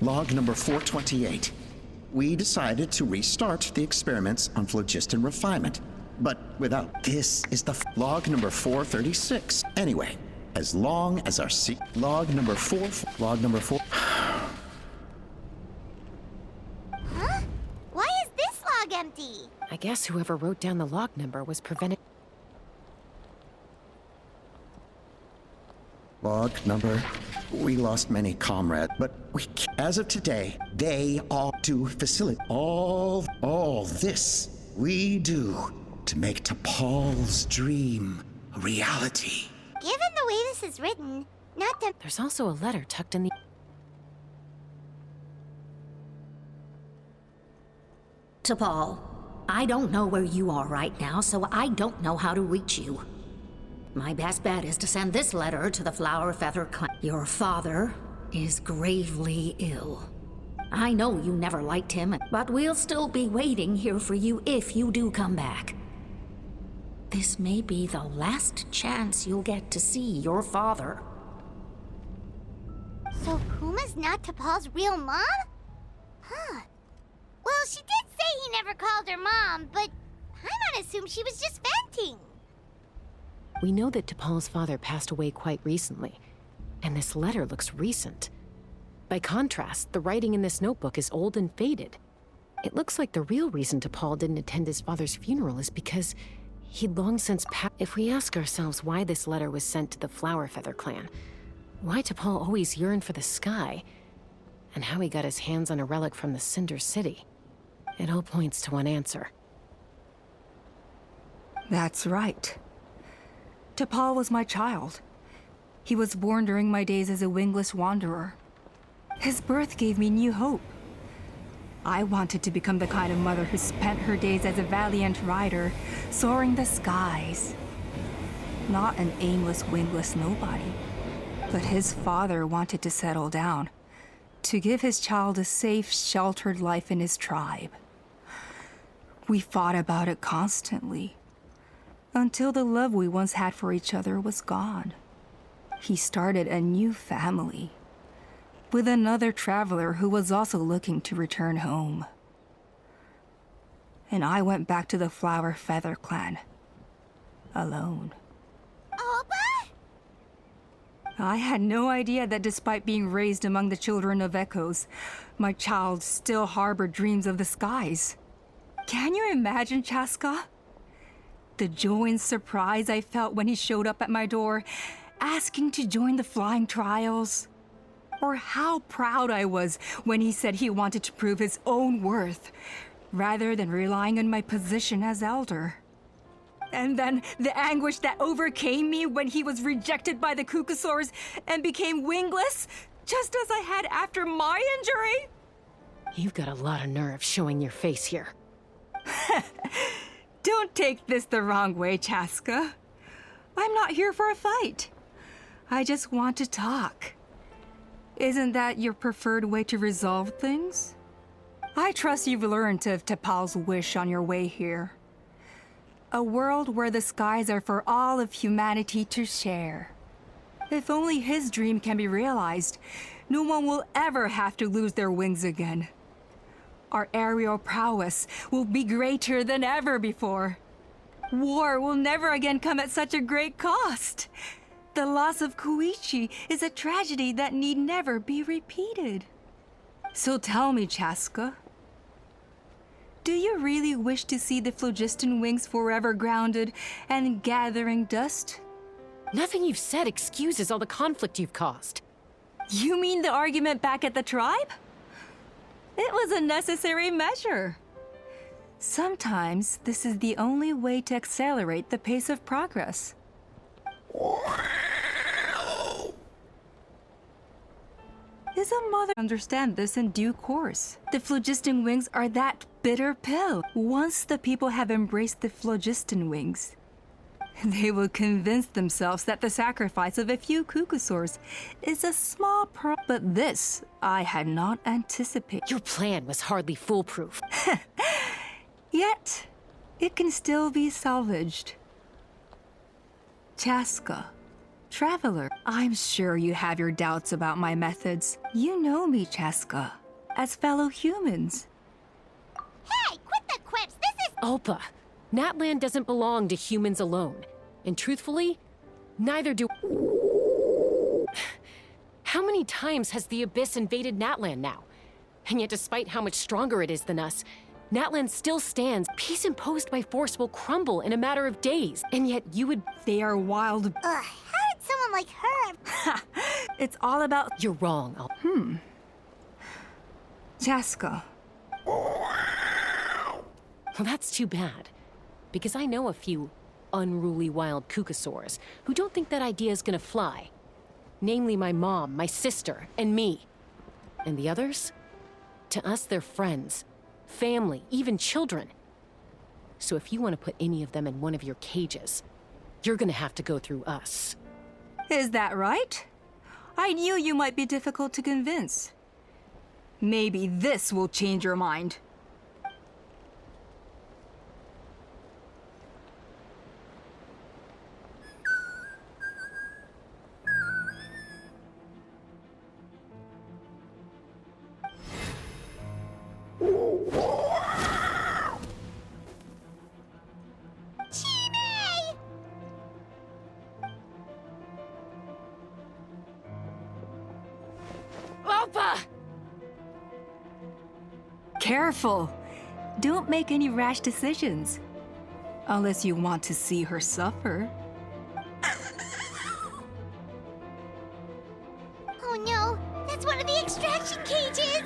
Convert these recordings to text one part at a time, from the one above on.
Log number 428. We decided to restart the experiments on phlogiston refinement, but without. This is the log number 436. Anyway, as long as our log number 4. Huh? Why is this log empty? I guess whoever wrote down the log number was prevented. Log number. We lost many comrades, but as of today, they all do facilitate all this we do to make T'Pol's dream a reality. Given the way this is written, not the— There's also a letter tucked in the... T'Pol, I don't know where you are right now, so I don't know how to reach you. My best bet is to send this letter to the Flower Feather Clan. Your father is gravely ill. I know you never liked him, but we'll still be waiting here for you if you do come back. This may be the last chance you'll get to see your father. So Puma's not T'Pol's real mom? Huh. Well, she did say he never called her mom, but I might assume she was just venting. We know that T'Pol's father passed away quite recently, and this letter looks recent. By contrast, the writing in this notebook is old and faded. It looks like the real reason T'Pol didn't attend his father's funeral is because he'd long since passed. If we ask ourselves why this letter was sent to the Flower Feather clan, why T'Pol always yearned for the sky, and how he got his hands on a relic from the Cinder City, it all points to one answer. That's right. T'Pol was my child. He was born during my days as a wingless wanderer. His birth gave me new hope. I wanted to become the kind of mother who spent her days as a valiant rider, soaring the skies. Not an aimless, wingless nobody. But his father wanted to settle down, to give his child a safe, sheltered life in his tribe. We fought about it constantly, until the love we once had for each other was gone. He started a new family, with another traveler who was also looking to return home. And I went back to the Flower Feather clan, alone. Opa? I had no idea that despite being raised among the children of echoes, my child still harbored dreams of the skies. Can you imagine, CHASCA? The joy and surprise I felt when he showed up at my door, asking to join the flying trials. Or how proud I was when he said he wanted to prove his own worth, rather than relying on my position as elder. And then the anguish that overcame me when he was rejected by the Cucusaurs and became wingless, just as I had after my injury. You've got a lot of nerve showing your face here. Don't take this the wrong way, CHASCA. I'm not here for a fight. I just want to talk. Isn't that your preferred way to resolve things? I trust you've learned of T'Pol's wish on your way here. A world where the skies are for all of humanity to share. If only his dream can be realized, no one will ever have to lose their wings again. Our aerial prowess will be greater than ever before. War will never again come at such a great cost. The loss of Koichi is a tragedy that need never be repeated. So tell me, CHASCA, do you really wish to see the phlogiston wings forever grounded and gathering dust? Nothing you've said excuses all the conflict you've caused. You mean the argument back at the tribe? It was a necessary measure. Sometimes this is the only way to accelerate the pace of progress. Is a mother understand this in due course? The phlogiston wings are that bitter pill. Once the people have embraced the phlogiston wings, they will convince themselves that the sacrifice of a few Cucusaurs is a small but this I had not anticipated. Your plan was hardly foolproof. Yet, it can still be salvaged. CHASCA, Traveler, I'm sure you have your doubts about my methods. You know me, CHASCA, as fellow humans. Hey, quit the quips! This is— Ulpa, Natlan doesn't belong to humans alone. And truthfully, neither do... How many times has the Abyss invaded Natlan now? And yet despite how much stronger it is than us, Natlan still stands. Peace imposed by force will crumble in a matter of days. And yet you would... They are wild. Ugh, how did someone like her— It's all about You're wrong, CHASCA. Well, that's too bad. Because I know a few unruly wild Kukasaurs who don't think that idea is gonna fly. Namely my mom, my sister, and me. And the others? To us, they're friends, family, even children. So if you want to put any of them in one of your cages, you're gonna have to go through us. Is that right? I knew you might be difficult to convince. Maybe this will change your mind. Chime! Ulpa! Careful! Don't make any rash decisions. Unless you want to see her suffer. Oh no, that's one of the extraction cages!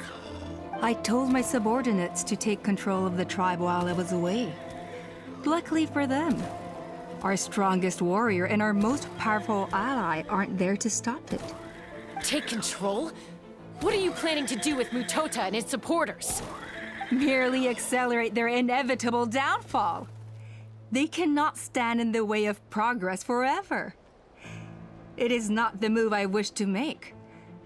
I told my subordinates to take control of the tribe while I was away. Luckily for them, our strongest warrior and our most powerful ally aren't there to stop it. Take control? What are you planning to do with Mutota and his supporters? Merely accelerate their inevitable downfall. They cannot stand in the way of progress forever. It is not the move I wish to make,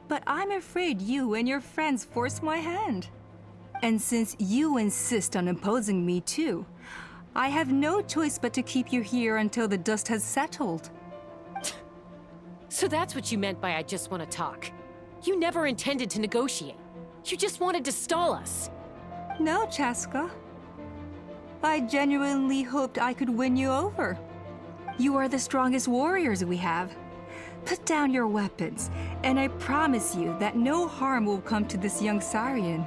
but I'm afraid you and your friends force my hand. And since you insist on imposing me too, I have no choice but to keep you here until the dust has settled. So that's what you meant by I just want to talk. You never intended to negotiate. You just wanted to stall us. No, CHASCA. I genuinely hoped I could win you over. You are the strongest warriors we have. Put down your weapons, and I promise you that no harm will come to this young Saurian.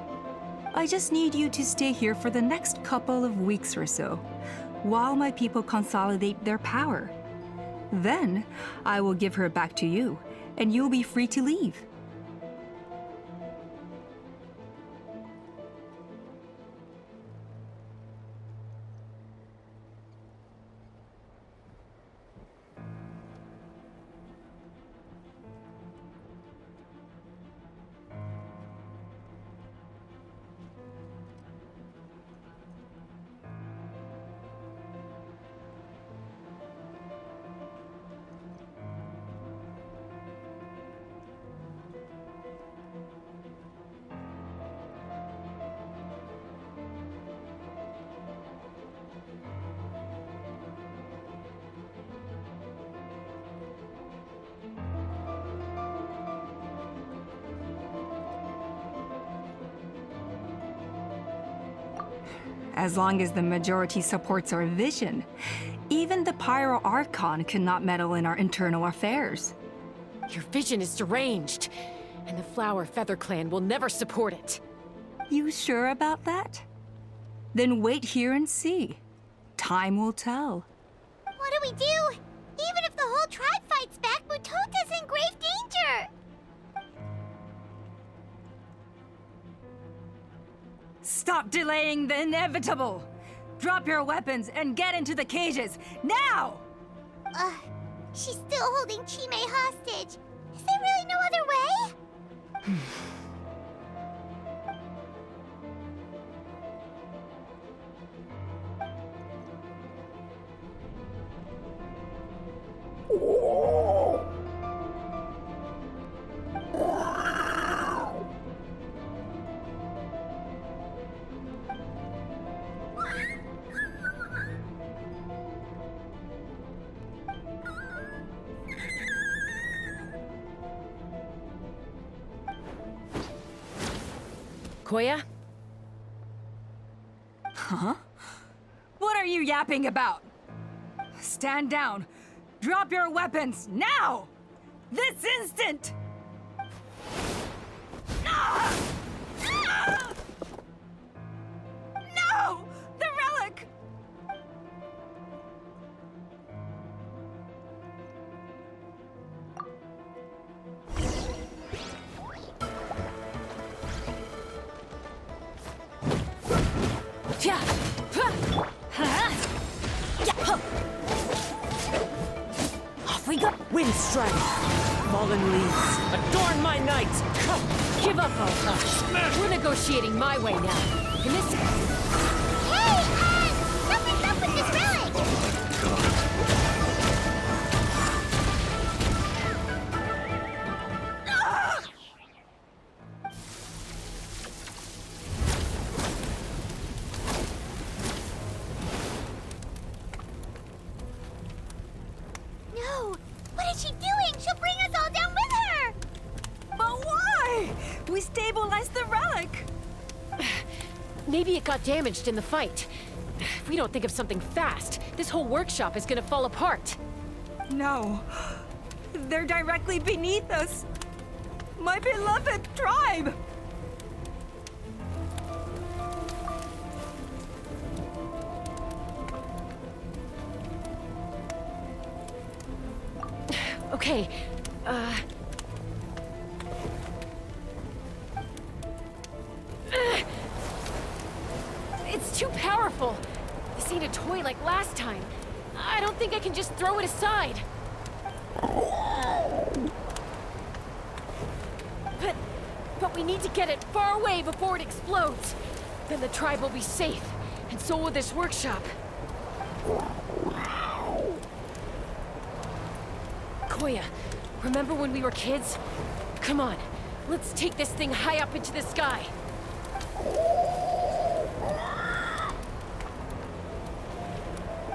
I just need you to stay here for the next couple of weeks or so, while my people consolidate their power. Then, I will give her back to you, and you'll be free to leave. As long as the majority supports our vision, even the Pyro Archon cannot meddle in our internal affairs. Your vision is deranged, and the Flower Feather Clan will never support it. You sure about that? Then wait here and see. Time will tell. What do we do? Even if the whole tribe fights back, Mutota's in grave danger! Stop delaying the inevitable! Drop your weapons and get into the cages, now! She's still holding Chime hostage. Is there really no other way? Koya? Huh? What are you yapping about? Stand down. Drop your weapons, now! This instant! Ah! Ah! No! The relic! Yeah. Off we go. Wind strike! Fallen leaves, adorn my night! Give up, Alpha. We're negotiating my way now. And this... Hey, something's up with this relic! No! What is she doing? She'll bring us all down with her! But why? We stabilized the relic! Maybe it got damaged in the fight. If we don't think of something fast, this whole workshop is gonna fall apart. No. They're directly beneath us. My beloved tribe! Okay, It's too powerful. This ain't a toy like last time. I don't think I can just throw it aside. But we need to get it far away before it explodes. Then the tribe will be safe, and so will this workshop. Koya, remember when we were kids? Come on, let's take this thing high up into the sky.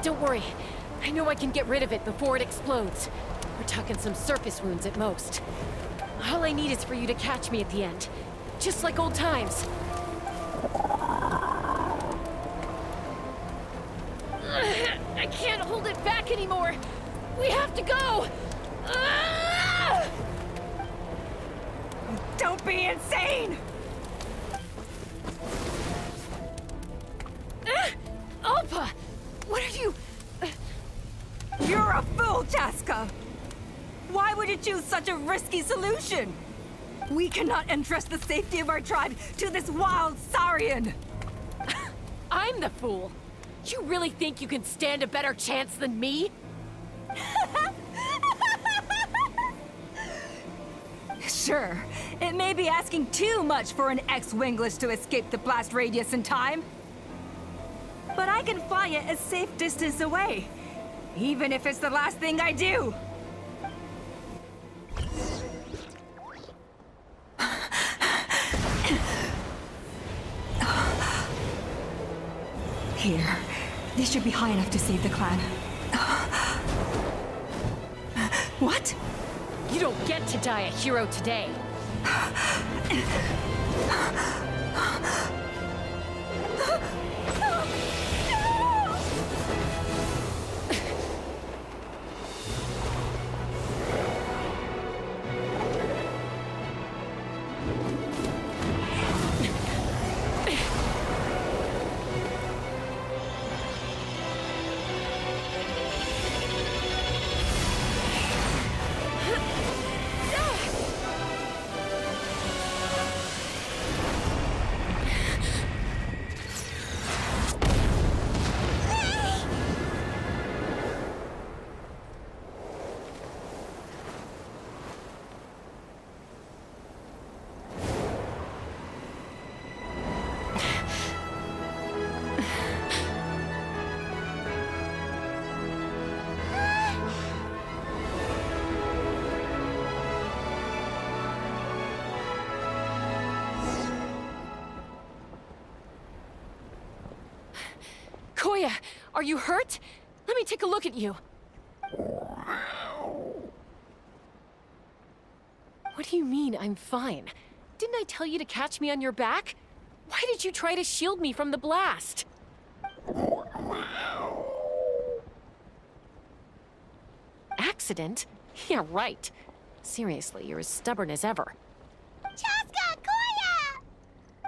Don't worry, I know I can get rid of it before it explodes. We're talking some surface wounds at most. All I need is for you to catch me at the end, just like old times. I can't hold it back anymore. We have to go. Don't be insane! Alpa, what are you... You're a fool, CHASCA! Why would you choose such a risky solution? We cannot entrust the safety of our tribe to this wild Saurian! I'm the fool. You really think you can stand a better chance than me? Sure, it may be asking too much for an ex-wingless to escape the blast radius in time. But I can fly it a safe distance away, even if it's the last thing I do. Here, this should be high enough to save the clan. What? You don't get to die a hero today. Koya, are you hurt? Let me take a look at you. What do you mean, I'm fine? Didn't I tell you to catch me on your back? Why did you try to shield me from the blast? Accident? Yeah, right. Seriously, you're as stubborn as ever. CHASCA,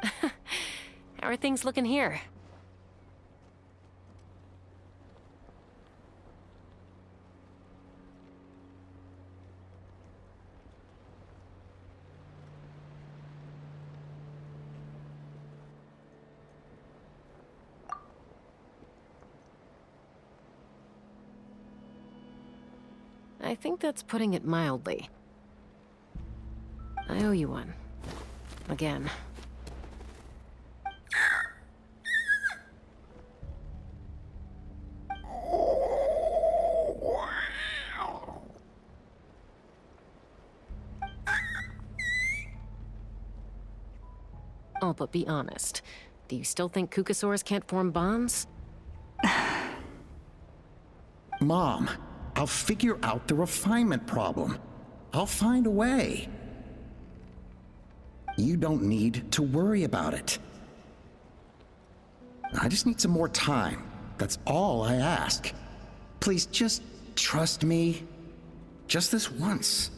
Koya! How are things looking here? I think that's putting it mildly. I owe you one. Again. Oh, but be honest. Do you still think Kukasaurs can't form bonds? Mom, I'll figure out the refinement problem. I'll find a way. You don't need to worry about it. I just need some more time. That's all I ask. Please just trust me. Just this once.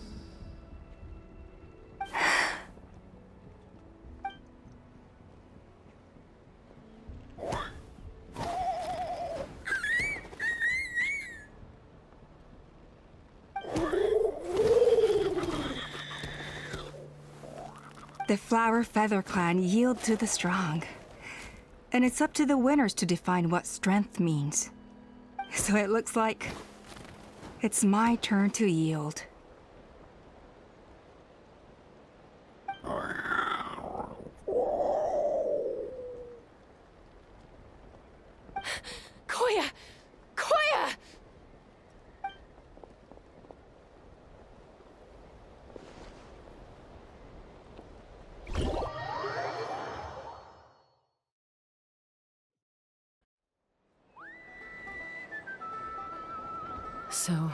The Flower Feather clan yield to the strong. And it's up to the winners to define what strength means. So it looks like it's my turn to yield. Koya! Koya! So,